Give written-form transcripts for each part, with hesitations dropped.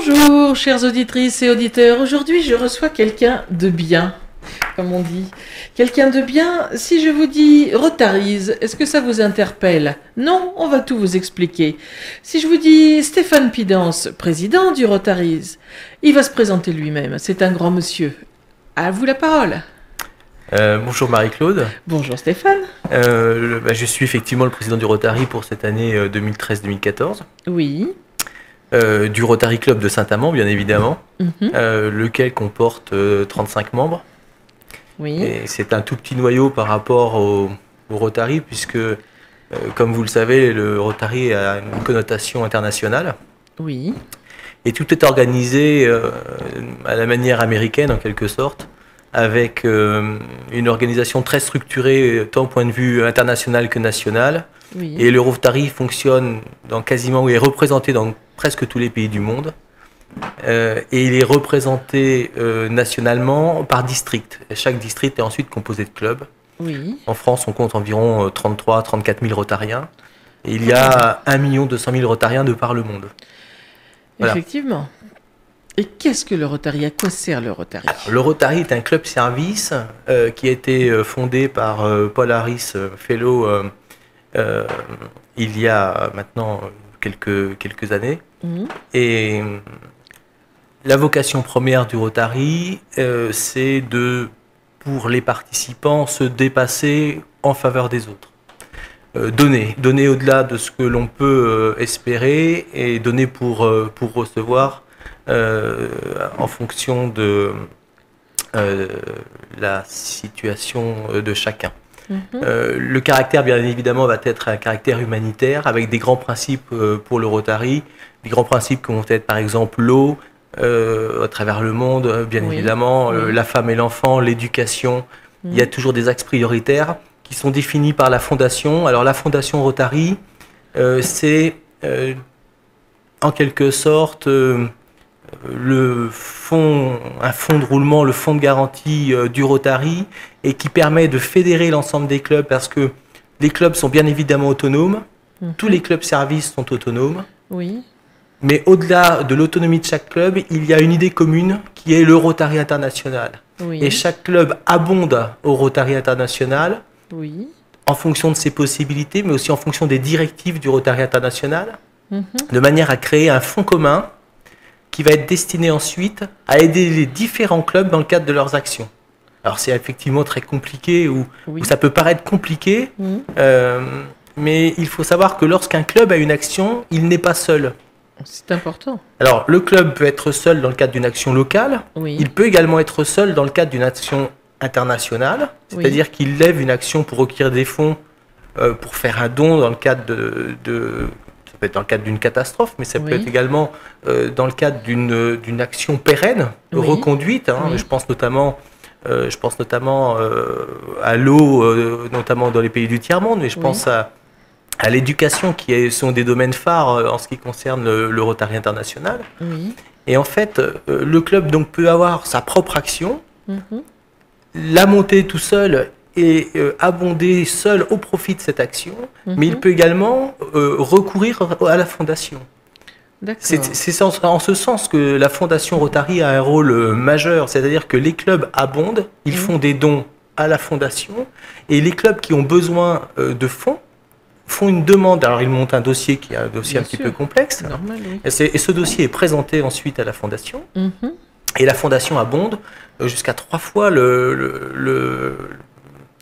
Bonjour, chères auditrices et auditeurs. Aujourd'hui, je reçois quelqu'un de bien, comme on dit. Quelqu'un de bien, si je vous dis Rotaries, est-ce que ça vous interpelle? Non, on va tout vous expliquer. Si je vous dis Stéphane Pidance, président du Rotaries, il va se présenter lui-même. C'est un grand monsieur. À vous la parole. Bonjour Marie-Claude. Bonjour Stéphane. Je suis effectivement le président du Rotary pour cette année 2013-2014. Oui. Du Rotary Club de Saint-Amand, bien évidemment, lequel comporte 35 membres. Oui. Et c'est un tout petit noyau par rapport au Rotary, puisque, comme vous le savez, le Rotary a une connotation internationale. Oui. Et tout est organisé à la manière américaine, en quelque sorte, avec une organisation très structurée, tant au point de vue international que national. Oui. Et le Rotary fonctionne dans quasiment, ou est représenté dans presque tous les pays du monde. Et il est représenté nationalement par district. Et chaque district est ensuite composé de clubs. Oui. En France, on compte environ 33-34 000 Rotariens. Et il y a 1 200 000 Rotariens de par le monde. Voilà. Effectivement. Et qu'est-ce que le Rotary? À quoi sert le Rotary? Alors, le Rotary est un club-service qui a été fondé par Paul Harris, fellow, il y a maintenant quelques années. Et la vocation première du Rotary, c'est pour les participants, se dépasser en faveur des autres. Donner au-delà de ce que l'on peut espérer et donner pour recevoir en fonction de la situation de chacun. Le caractère, bien évidemment, va être un caractère humanitaire avec des grands principes pour le Rotary, des grands principes qui vont être par exemple l'eau à travers le monde, bien évidemment, la femme et l'enfant, l'éducation. Il y a toujours des axes prioritaires qui sont définis par la Fondation. Alors la Fondation Rotary, c'est en quelque sorte un fonds de roulement, le fonds de garantie du Rotary, et qui permet de fédérer l'ensemble des clubs, parce que les clubs sont bien évidemment autonomes, tous les clubs services sont autonomes, mais au-delà de l'autonomie de chaque club, il y a une idée commune qui est le Rotary International. Et chaque club abonde au Rotary International en fonction de ses possibilités, mais aussi en fonction des directives du Rotary International, de manière à créer un fonds commun qui va être destiné ensuite à aider les différents clubs dans le cadre de leurs actions. Alors c'est effectivement très compliqué, ou ça peut paraître compliqué, mais il faut savoir que lorsqu'un club a une action, il n'est pas seul. C'est important. Alors le club peut être seul dans le cadre d'une action locale, il peut également être seul dans le cadre d'une action internationale, c'est-à-dire qu'il lève une action pour recueillir des fonds, pour faire un don dans le cadre ça peut être dans le cadre d'une catastrophe, mais ça peut être également dans le cadre d'une action pérenne, reconduite. Je pense notamment à l'eau, notamment dans les pays du tiers-monde, mais je pense à l'éducation, sont des domaines phares en ce qui concerne le Rotary International. Et en fait, le club donc peut avoir sa propre action, la monter tout seul et abonder seul au profit de cette action, mais il peut également recourir à la fondation. C'est en ce sens que la fondation Rotary a un rôle majeur, c'est-à-dire que les clubs abondent, ils font des dons à la fondation, et les clubs qui ont besoin de fonds font une demande. Alors ils montent un dossier qui est un dossier un petit peu complexe, et ce dossier est présenté ensuite à la fondation, et la fondation abonde jusqu'à 3 fois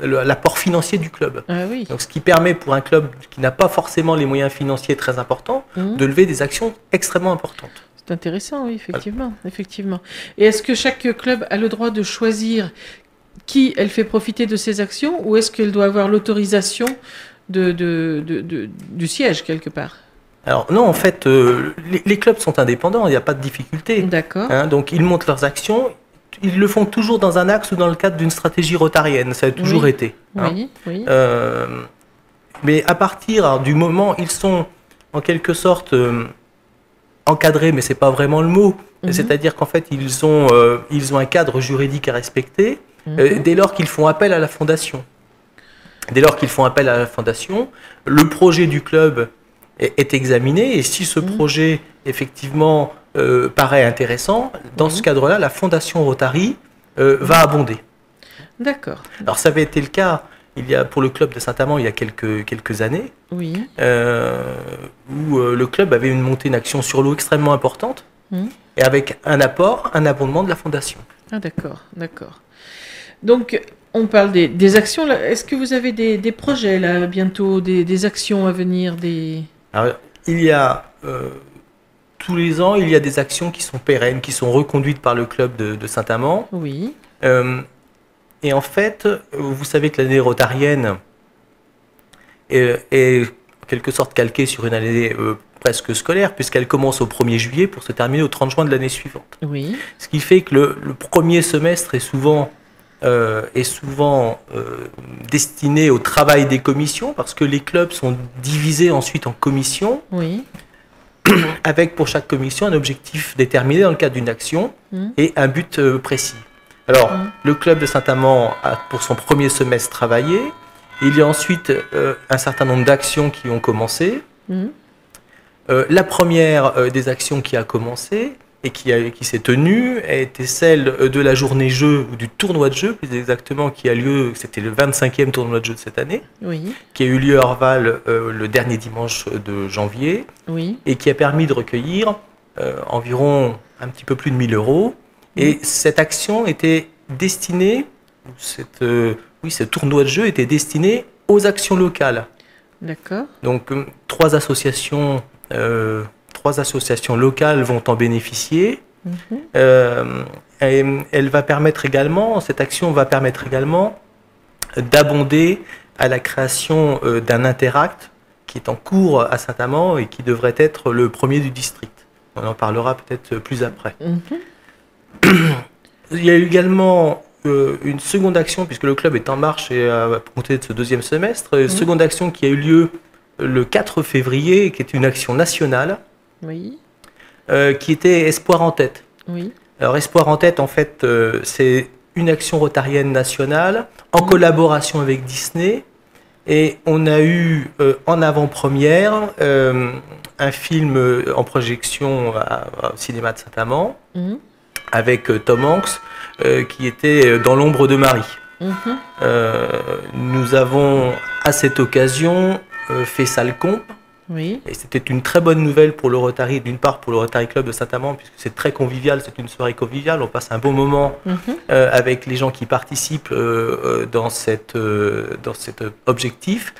l'apport financier du club. Donc, ce qui permet pour un club qui n'a pas forcément les moyens financiers très importants de lever des actions extrêmement importantes. C'est intéressant, oui, effectivement. Effectivement. Et est-ce que chaque club a le droit de choisir qui elle fait profiter de ses actions, ou est-ce qu'elle doit avoir l'autorisation du siège quelque part? Alors non, en fait, les clubs sont indépendants, il n'y a pas de difficulté. D'accord. Donc ils montent leurs actions. Ils le font toujours dans un axe ou dans le cadre d'une stratégie rotarienne, ça a toujours été. Mais à partir du moment, ils sont en quelque sorte encadrés, mais ce n'est pas vraiment le mot. C'est-à-dire qu'en fait, ils ont un cadre juridique à respecter dès lors qu'ils font appel à la fondation. Dès lors qu'ils font appel à la fondation, le projet du club est examiné, et si ce projet, effectivement, paraît intéressant, dans ce cadre-là, la Fondation Rotary va abonder. D'accord. Alors, ça avait été le cas pour le club de Saint-Amand il y a quelques années, où le club avait monté une action sur l'eau extrêmement importante, et avec un abondement de la Fondation. Ah, d'accord, d'accord. Donc, on parle des actions. Est-ce que vous avez des projets, là, bientôt, des actions à venir Alors, il y a, tous les ans, il y a des actions qui sont pérennes, qui sont reconduites par le club de Saint-Amand. Oui. Et en fait, vous savez que l'année rotarienne est en quelque sorte calquée sur une année presque scolaire, puisqu'elle commence au 1er juillet pour se terminer au 30 juin de l'année suivante. Oui. Ce qui fait que le premier semestre est souvent destiné au travail des commissions, parce que les clubs sont divisés ensuite en commissions, avec pour chaque commission un objectif déterminé dans le cadre d'une action et un but précis. Alors, le club de Saint-Amand a pour son premier semestre travaillé. Il y a ensuite un certain nombre d'actions qui ont commencé. La première des actions qui a commencé et qui s'est tenue a été celle de la journée jeu, ou du tournoi de jeu plus exactement, qui a lieu, c'était le 25e tournoi de jeu de cette année, qui a eu lieu à Orval le dernier dimanche de janvier, et qui a permis de recueillir environ un petit peu plus de 1 000 €. Et cette action était destinée, ce tournoi de jeu était destiné aux actions locales. D'accord. Donc, trois associations locales vont en bénéficier. Elle va permettre également, cette action va permettre également d'abonder à la création d'un interact qui est en cours à Saint-Amand et qui devrait être le premier du district. On en parlera peut-être plus après. Il y a également une seconde action, puisque le club est en marche et à compter de ce deuxième semestre, une seconde action qui a eu lieu le 4 février, qui est une action nationale, qui était Espoir en tête. Alors Espoir en tête, en fait, c'est une action rotarienne nationale en collaboration avec Disney, et on a eu en avant-première un film en projection au cinéma de Saint-Amand, avec Tom Hanks, qui était dans l'ombre de Marie. Nous avons, à cette occasion, fait salle comble. Et c'était une très bonne nouvelle pour le Rotary, d'une part pour le Rotary Club de Saint-Amand, puisque c'est très convivial, c'est une soirée conviviale, on passe un bon moment avec les gens qui participent dans cet objectif.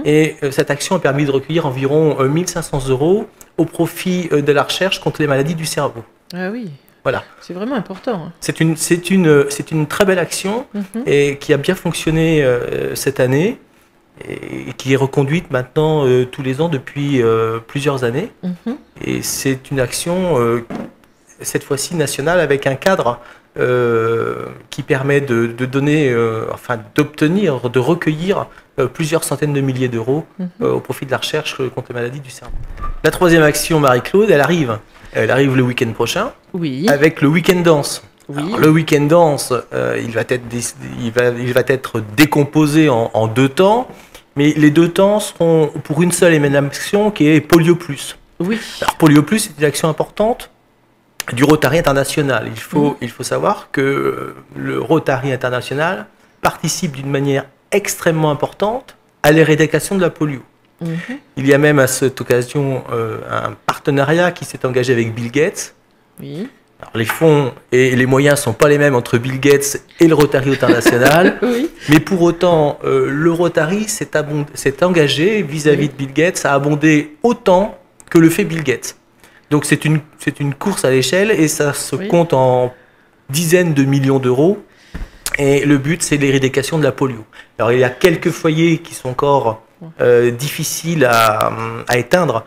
Et cette action a permis de recueillir environ 1 500 € au profit de la recherche contre les maladies du cerveau. Ah oui. Voilà. C'est vraiment important. C'est une très belle action et qui a bien fonctionné cette année et qui est reconduite maintenant tous les ans depuis plusieurs années. Et c'est une action, cette fois-ci nationale, avec un cadre qui permet d'obtenir, de recueillir plusieurs centaines de milliers d'euros au profit de la recherche contre les maladies du cerveau. La troisième action, Marie-Claude, elle arrive le week-end prochain, avec le week-end danse. Alors, le week-end danse, il va être décomposé en 2 temps, mais les 2 temps seront pour une seule et même action qui est Polio Plus. Alors Polio Plus, c'est une action importante du Rotary International. Il faut savoir que le Rotary International participe d'une manière extrêmement importante à l'éradication de la polio. Il y a même à cette occasion un partenariat qui s'est engagé avec Bill Gates. Alors, les fonds et les moyens ne sont pas les mêmes entre Bill Gates et le Rotary International, mais pour autant, le Rotary s'est engagé vis-à-vis de Bill Gates à abonder autant que le fait Bill Gates. Donc c'est une course à l'échelle et ça se compte en dizaines de millions d'euros. Et le but, c'est l'éradication de la polio. Alors il y a quelques foyers qui sont encore difficiles à éteindre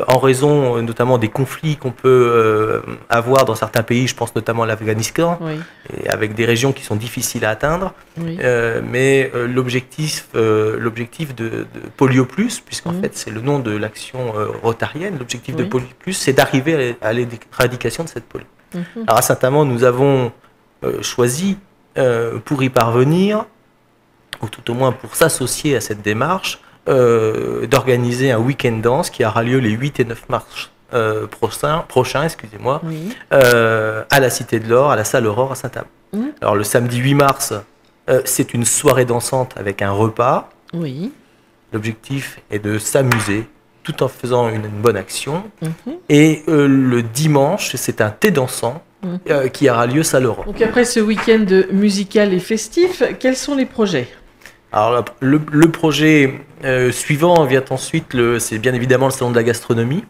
en raison notamment des conflits qu'on peut avoir dans certains pays, je pense notamment à l'Afghanistan, et avec des régions qui sont difficiles à atteindre. Mais l'objectif de Polio Plus, puisqu'en fait c'est le nom de l'action rotarienne, l'objectif de Polio Plus, c'est d'arriver à l'éradication de cette polio. Alors à Saint-Amand, nous avons choisi pour y parvenir, ou tout au moins pour s'associer à cette démarche, d'organiser un week-end danse qui aura lieu les 8 et 9 mars prochains, excusez-moi, Oui. à la Cité de l'Or, à la salle Aurore à Saint-Amand. Alors le samedi 8 mars, c'est une soirée dansante avec un repas. Oui. L'objectif est de s'amuser tout en faisant une bonne action. Mhm. Et le dimanche, c'est un thé dansant qui aura lieu salle Aurore. Donc après ce week-end musical et festif, quels sont les projets? Alors le projet suivant vient ensuite, c'est bien évidemment le Salon de la gastronomie.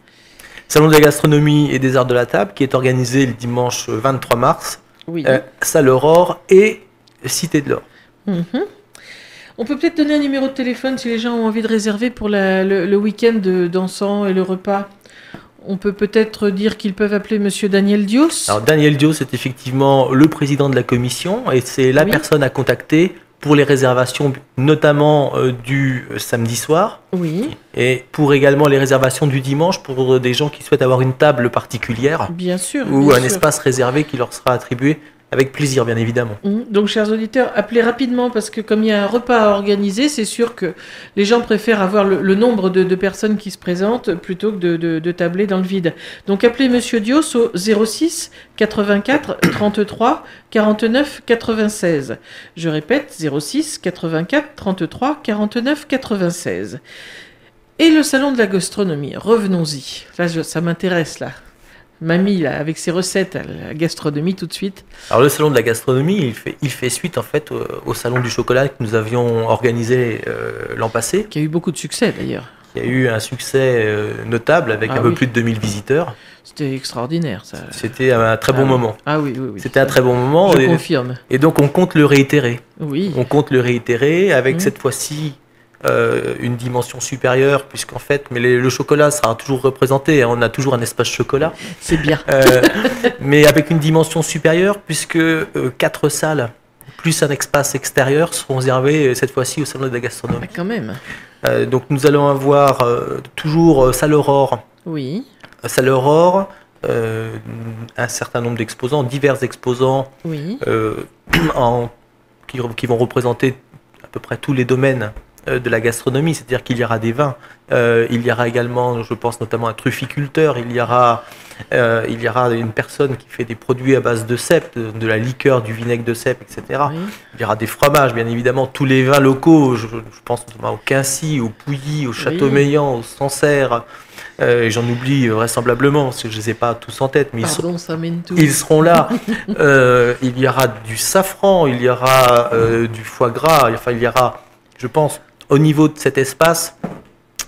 Salon de la gastronomie et des arts de la table qui est organisé le dimanche 23 mars, Oui. salle Aurore et Cité de l'Or. Mhm. On peut peut-être donner un numéro de téléphone si les gens ont envie de réserver pour le week-end de dansant et le repas. On peut peut-être dire qu'ils peuvent appeler Monsieur Daniel Dios. Alors Daniel Dios est effectivement le président de la commission et c'est la Oui. personne à contacter pour les réservations, notamment du samedi soir, Oui, et pour également les réservations du dimanche pour des gens qui souhaitent avoir une table particulière bien sûr. ou bien un sûr. espace réservé qui leur sera attribué avec plaisir, bien évidemment. Donc, chers auditeurs, appelez rapidement parce que comme il y a un repas à organiser, c'est sûr que les gens préfèrent avoir le nombre de personnes qui se présentent plutôt que de tabler dans le vide. Donc, appelez Monsieur Dios au 06 84 33 49 96. Je répète, 06 84 33 49 96. Et le salon de la gastronomie, revenons-y. Là, ça m'intéresse, là. Mamie, là, avec ses recettes, la gastronomie tout de suite. Alors le salon de la gastronomie, il fait suite en fait au salon du chocolat que nous avions organisé l'an passé. Qui a eu beaucoup de succès d'ailleurs. Il y a eu un succès notable avec un peu plus de 2000 visiteurs. C'était extraordinaire ça. C'était un très bon moment. Ah oui, oui, oui. C'était un très bon moment. Je confirme. Et donc on compte le réitérer. Oui. On compte le réitérer avec cette fois-ci une dimension supérieure, puisqu'en fait, mais le chocolat sera toujours représenté, hein, on a toujours un espace chocolat. C'est bien. Mais avec une dimension supérieure, puisque 4 salles, plus un espace extérieur, seront réservés cette fois-ci au salon de la gastronomie. Ah, quand même. Donc nous allons avoir toujours salle Aurore. Oui. Salle Aurore, un certain nombre d'exposants, divers exposants Oui. qui vont représenter à peu près tous les domaines de la gastronomie, c'est-à-dire qu'il y aura des vins, il y aura également, je pense notamment un trufficulteur, il y aura une personne qui fait des produits à base de cèpe, de la liqueur, du vinaigre de cèpe, etc. Oui. Il y aura des fromages, bien évidemment, tous les vins locaux, je pense notamment au Quincy, au Pouilly, au Châteaumeillan, au Sancerre, et j'en oublie vraisemblablement, parce que je ne les ai pas tous en tête, mais Pardon, ça mène tout. ils seront là. Il y aura du safran, il y aura du foie gras, enfin il y aura, je pense, au niveau de cet espace,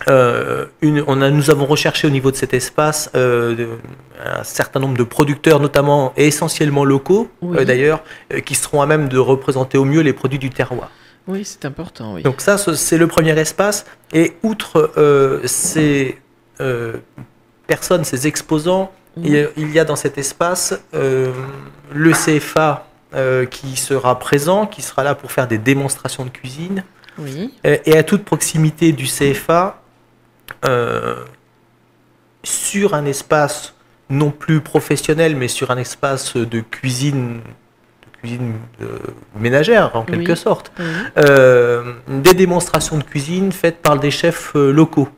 nous avons recherché au niveau de cet espace un certain nombre de producteurs, notamment et essentiellement locaux, Oui. d'ailleurs, qui seront à même de représenter au mieux les produits du terroir. Oui, c'est important, oui. Donc ça, c'est le premier espace. Et outre ces personnes, ces exposants, il y a dans cet espace le CFA qui sera présent, qui sera là pour faire des démonstrations de cuisine. Oui. Et à toute proximité du CFA, sur un espace non plus professionnel, mais sur un espace de cuisine ménagère en quelque sorte, Oui. des démonstrations de cuisine faites par des chefs locaux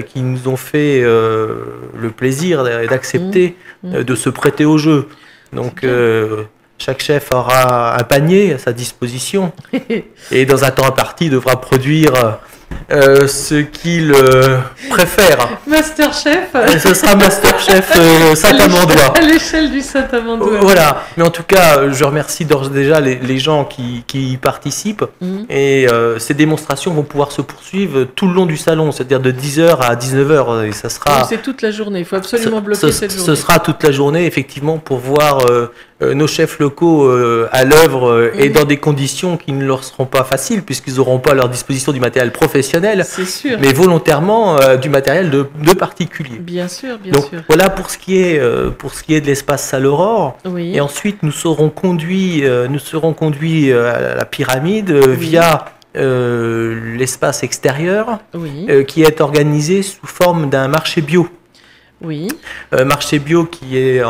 qui nous ont fait le plaisir d'accepter de se prêter au jeu. Donc chaque chef aura un panier à sa disposition et dans un temps imparti devra produire ce qu'il préfère. Masterchef. Et ce sera Masterchef Saint-Amandois. À l'échelle du Saint-Amandois. Voilà, mais en tout cas, je remercie d'ores et déjà les gens qui y participent. Et ces démonstrations vont pouvoir se poursuivre tout le long du salon, c'est-à-dire de 10h à 19h. Et ça sera. C'est toute la journée, il faut absolument bloquer cette journée. Ce sera toute la journée, effectivement, pour voir nos chefs locaux à l'œuvre et dans des conditions qui ne leur seront pas faciles, puisqu'ils n'auront pas à leur disposition du matériel professionnel, C'est sûr. mais volontairement du matériel de particuliers. Bien sûr, bien Donc sûr. voilà pour ce qui est de l'espace salle Aurore. Oui. Et ensuite nous serons conduits à la pyramide via l'espace extérieur Oui. qui est organisé sous forme d'un marché bio. Oui. Marché bio qui est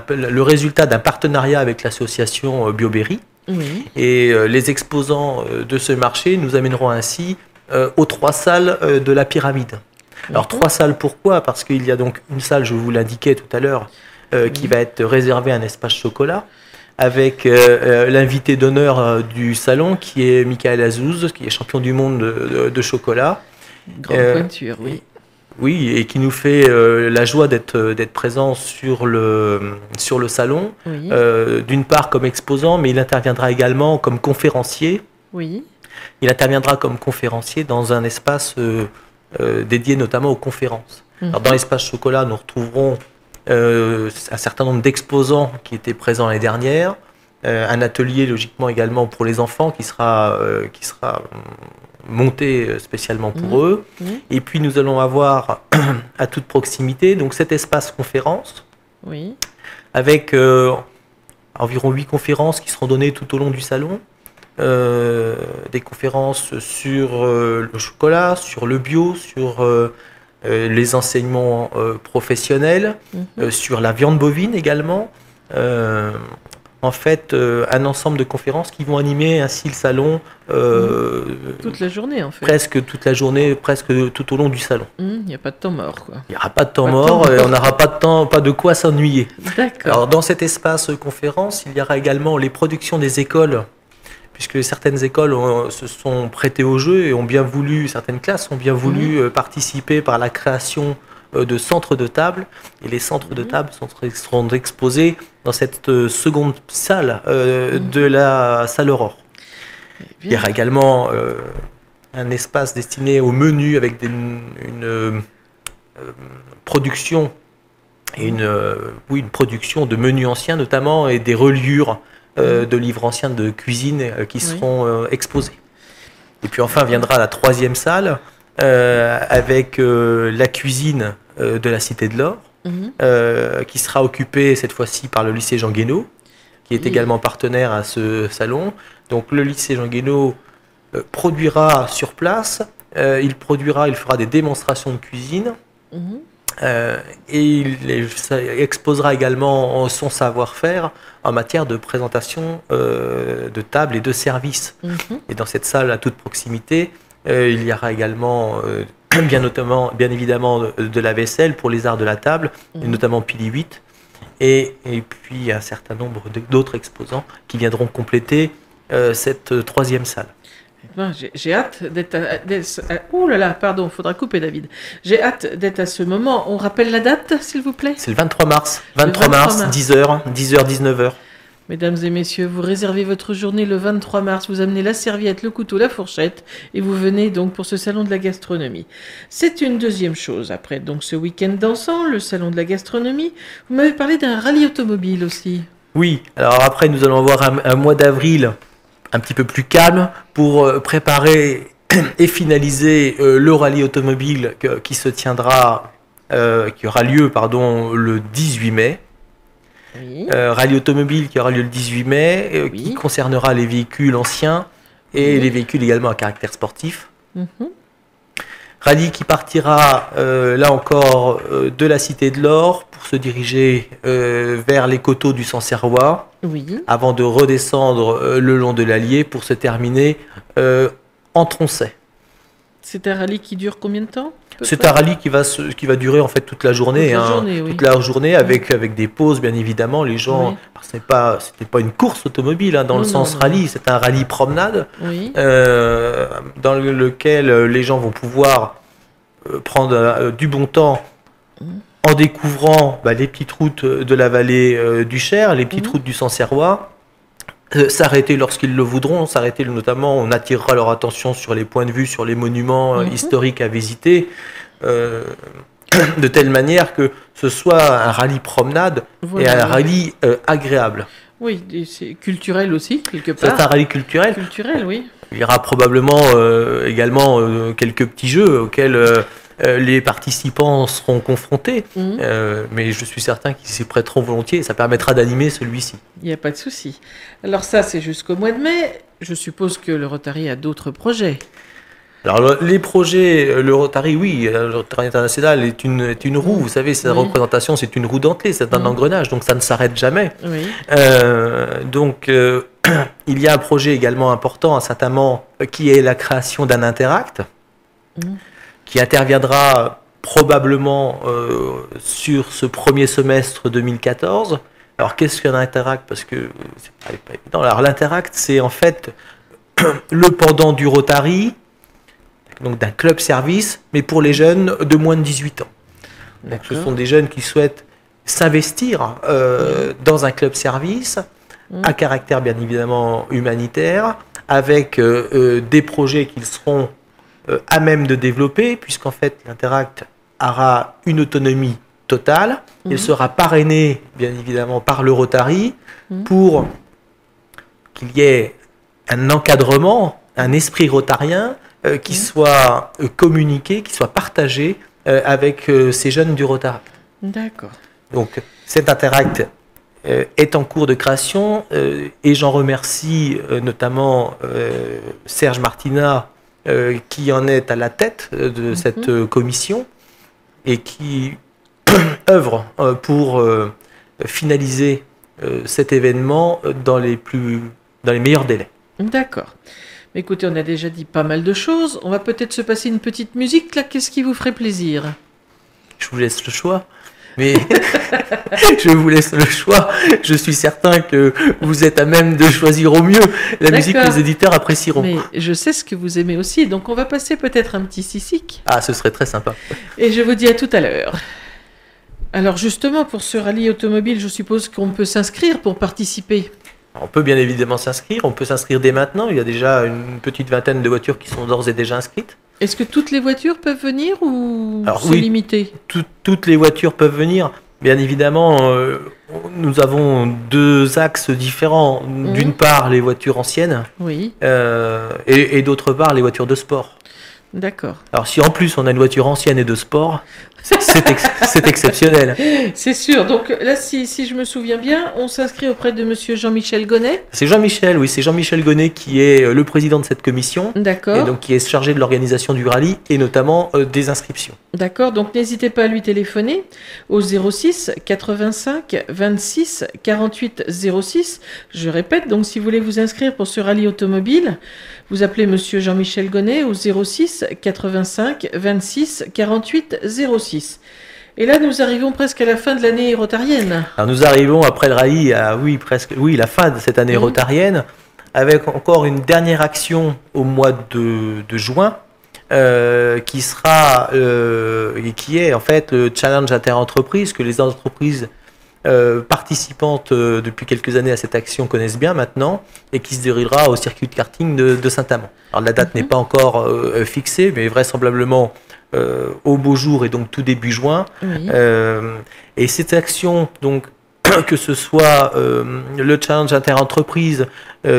le résultat d'un partenariat avec l'association Bioberry. Oui. Et les exposants de ce marché nous amèneront ainsi aux 3 salles de la pyramide. Alors 3 salles, pourquoi? Parce qu'il y a donc une salle, je vous l'indiquais tout à l'heure, qui va être réservée à un espace chocolat, avec l'invité d'honneur du salon, qui est Michael Azouz, qui est champion du monde de chocolat. Grande pointure, oui. Oui, et qui nous fait la joie d'être présent sur le salon, Oui. d'une part comme exposant, mais il interviendra également comme conférencier. Oui. Il interviendra comme conférencier dans un espace dédié notamment aux conférences. Alors, dans l'espace chocolat, nous retrouverons un certain nombre d'exposants qui étaient présents l'année dernière, un atelier logiquement également pour les enfants qui sera monté spécialement pour eux. Et puis nous allons avoir à toute proximité donc cet espace conférence, oui, avec environ 8 conférences qui seront données tout au long du salon. Des conférences sur le chocolat, sur le bio, sur les enseignements professionnels, sur la viande bovine également. En fait, un ensemble de conférences qui vont animer ainsi le salon toute la journée en fait. Presque toute la journée, presque tout au long du salon. Il n'y a pas de temps mort, quoi. Il n'y aura pas de temps mort, on n'aura pas de quoi s'ennuyer. D'accord. Alors dans cet espace conférence, il y aura également les productions des écoles, puisque certaines écoles se sont prêtées au jeu et ont bien voulu, certaines classes ont bien voulu participer par la création de centres de table, et les centres de table seront exposés dans cette seconde salle de la salle Aurore. Il y aura également un espace destiné au menu avec une production et une production de menus anciens notamment, et des reliures de livres anciens de cuisine qui seront exposés. Et puis enfin viendra la 3e salle avec la cuisine de la Cité de l'Or, qui sera occupée cette fois-ci par le lycée Jean Guénaud, qui est également partenaire à ce salon. Donc le lycée Jean Guénaud produira sur place, il fera des démonstrations de cuisine, et il exposera également son savoir-faire en matière de présentation de table et de service. Et dans cette salle à toute proximité, il y aura également bien évidemment de la vaisselle pour les arts de la table, et notamment Pili 8, et puis un certain nombre d'autres exposants qui viendront compléter cette 3e salle. J'ai hâte d'être ouh là là, pardon, faudra couper David. J'ai hâte d'être à ce moment. On rappelle la date, s'il vous plaît? C'est le 23 mars. 23 mars, 10h, 19h. Mesdames et messieurs, vous réservez votre journée le 23 mars, vous amenez la serviette, le couteau, la fourchette, et vous venez donc pour ce salon de la gastronomie. C'est une deuxième chose. Après donc ce week-end dansant, le salon de la gastronomie, vous m'avez parlé d'un rallye automobile aussi. Oui, alors après nous allons avoir un mois d'avril un petit peu plus calme pour préparer et finaliser le rallye automobile qui aura lieu le 18 mai. Oui. Rallye automobile qui aura lieu le 18 mai, qui concernera les véhicules anciens et les véhicules également à caractère sportif. Rallye qui partira là encore de la Cité de l'Or pour se diriger vers les coteaux du Sancerrois, avant de redescendre le long de l'Allier pour se terminer en Tronchet. C'est un rallye qui dure combien de temps? C'est un rallye qui va durer en fait toute la journée, toute la journée avec des pauses bien évidemment. Les gens, c'était pas une course automobile dans le sens rallye, c'est un rallye promenade dans lequel les gens vont pouvoir prendre du bon temps en découvrant les petites routes de la vallée du Cher, les petites routes du Sancerrois. S'arrêter lorsqu'ils le voudront, s'arrêter notamment, on attirera leur attention sur les points de vue, sur les monuments historiques à visiter, de telle manière que ce soit un rallye promenade et un rallye agréable. Oui, c'est culturel aussi, quelque part. C'est un rallye culturel. Culturel, oui. Il y aura probablement également quelques petits jeux auxquels les participants seront confrontés, mais je suis certain qu'ils s'y prêteront volontiers et ça permettra d'animer celui-ci. Il n'y a pas de souci. Alors ça, c'est jusqu'au mois de mai. Je suppose que le Rotary a d'autres projets. Alors les projets, le Rotary, oui, le Rotary International est une roue, vous savez, sa représentation c'est une roue dentelée, c'est un engrenage, donc ça ne s'arrête jamais. Donc il y a un projet également important, certainement, qui est la création d'un Interact. qui interviendra probablement sur ce premier semestre 2014. Alors, qu'est-ce qu'un Interact? Parce que c'est pas évident. Alors, l'Interact, c'est en fait le pendant du Rotary, donc d'un club service, mais pour les jeunes de moins de 18 ans. Donc, ce sont des jeunes qui souhaitent s'investir dans un club service à caractère bien évidemment humanitaire, avec des projets qu'ils seront à même de développer, puisqu'en fait l'Interact aura une autonomie totale. Il sera parrainé bien évidemment par le Rotary pour qu'il y ait un encadrement, un esprit rotarien qui soit communiqué, qui soit partagé avec ces jeunes du Rotary. D'accord. Donc cet Interact est en cours de création et j'en remercie notamment Serge Martina qui en est à la tête de cette commission et qui œuvre pour finaliser cet événement dans les meilleurs délais. D'accord. Écoutez, on a déjà dit pas mal de choses. On va peut-être se passer une petite musique là. Qu'est-ce qui vous ferait plaisir? Je vous laisse le choix. Mais je vous laisse le choix. Je suis certain que vous êtes à même de choisir au mieux la musique que les éditeurs apprécieront. Mais je sais ce que vous aimez aussi, donc on va passer peut-être un petit Sissik. Ah, ce serait très sympa. Et je vous dis à tout à l'heure. Alors justement, pour ce rallye automobile, je suppose qu'on peut s'inscrire pour participer. On peut bien évidemment s'inscrire. On peut s'inscrire dès maintenant. Il y a déjà une petite vingtaine de voitures qui sont d'ores et déjà inscrites. Est-ce que toutes les voitures peuvent venir ou c'est oui, limité? Toutes les voitures peuvent venir. Bien évidemment, nous avons deux axes différents. D'une part, les voitures anciennes et d'autre part, les voitures de sport. D'accord. Alors si en plus on a une voiture ancienne et de sport, c'est exceptionnel. C'est sûr. Donc là, si je me souviens bien, on s'inscrit auprès de monsieur Jean-Michel Gonnet. C'est Jean-Michel, oui, c'est Jean-Michel Gonnet qui est le président de cette commission. D'accord. Et donc qui est chargé de l'organisation du rallye et notamment des inscriptions. D'accord. Donc n'hésitez pas à lui téléphoner au 06 85 26 48 06. Je répète, donc si vous voulez vous inscrire pour ce rallye automobile, vous appelez monsieur Jean-Michel Gonnet au 06 85 26 48 06. Et là, nous arrivons presque à la fin de l'année rotarienne. Alors nous arrivons après le rallye à la fin de cette année rotarienne, avec encore une dernière action au mois de juin, qui sera et qui est en fait le challenge interentreprise que les entreprises participantes depuis quelques années à cette action connaissent bien maintenant et qui se déroulera au circuit de karting de Saint-Amand. Alors la date n'est pas encore fixée, mais vraisemblablement au beau jour et donc tout début juin. Oui. Et cette action, donc, que ce soit le challenge interentreprise,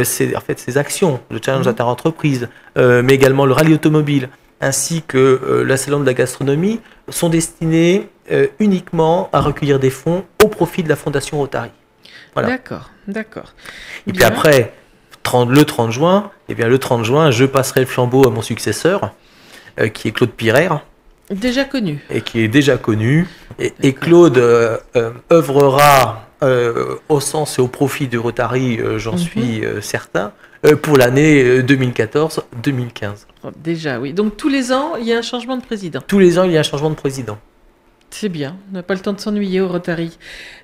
c'est en fait ces actions, le challenge interentreprise, mais également le rallye automobile, ainsi que la salon de la gastronomie, sont destinés uniquement à recueillir des fonds au profit de la Fondation Rotary. Voilà. D'accord, d'accord. Et puis après, le 30 juin, je passerai le flambeau à mon successeur, qui est Claude Pirer. Déjà connu. Et qui est déjà connu. Et Claude œuvrera au sens et au profit du Rotary, j'en suis certain, pour l'année 2014-2015. Déjà, oui. Donc tous les ans, il y a un changement de président. Tous les ans, il y a un changement de président. C'est bien, on n'a pas le temps de s'ennuyer au Rotary.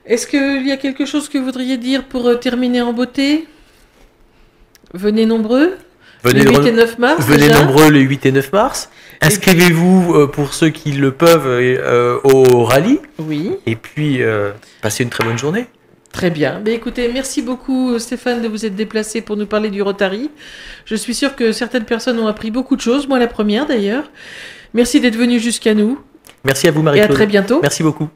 Est-ce qu'il y a quelque chose que vous voudriez dire pour terminer en beauté? Venez nombreux. Venez le 8 et 9 mars. Venez nombreux le 8 et 9 mars. Inscrivez-vous pour ceux qui le peuvent au rallye. Oui. Et puis, passez une très bonne journée. Très bien. Mais écoutez, merci beaucoup Stéphane de vous être déplacé pour nous parler du Rotary. Je suis sûre que certaines personnes ont appris beaucoup de choses, moi la première d'ailleurs. Merci d'être venu jusqu'à nous. Merci à vous Marie-Claude. Et à très bientôt. Merci beaucoup.